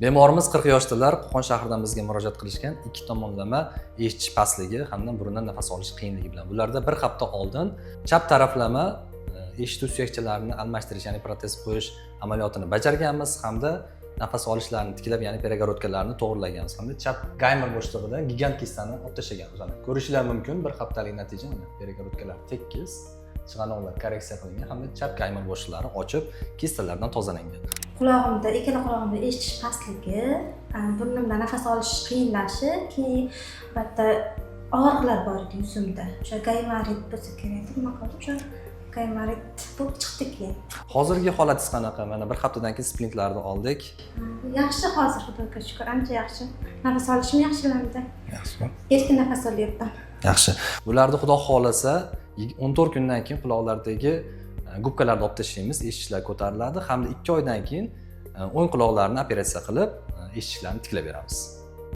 Bemorimiz 40 yoshdalar, Qo'qon shahridan bizga murojaat qilishgan, ikki tomonlama eshitish pastligi hamda burundan nafas olish qiyinligi bilan. Bularda bir hafta oldin chap taraflama eshituv suyakchalarini almashtirish, ya'ni protez qo'yish amaliyotini bajarganmiz hamda nafas olishlarini tiklab, ya'ni peregorodkalarni to'g'rilaganmiz hamda chap gaymer bo'shlig'ida gigant kistani olib tashlaganmiz. Ko'rishlar mumkin, bir haftalik natija mana peregorodkalar tekis, chig'anoqlar korreksiya qilingan hamda chap gaymer bo'shliqlari ochib, kistalardan tozalangan. Qulog'imda, ikkala qulog'imda eshitish pastligi, burnimda nafas olish qiyinlashi, keyin albatta og'riqlar bor edi yuzimda. O'sha gaymarit bo'lsa kerak, nima qildim? O'sha gaymarit bo'lib chiqdi keyin. Hozirgi holatingiz qanaqa? Mana bir haftadan keyin splintlarni oldik. Yaxshi hozir, Xudoga shukr, ancha yaxshi. Nafas olishim yaxshilandi. Yaxshi. Erkin nafas olyapman. Yaxshi. Bularni Xudo xolasa 14 kundan keyin quloqlardagi gubkalarni olib tashlaymiz, eshitishlar ko'tariladi hamda 2 oydan keyin o'ng quloqlarni operatsiya qilib eshitishlarni tiklab beramiz.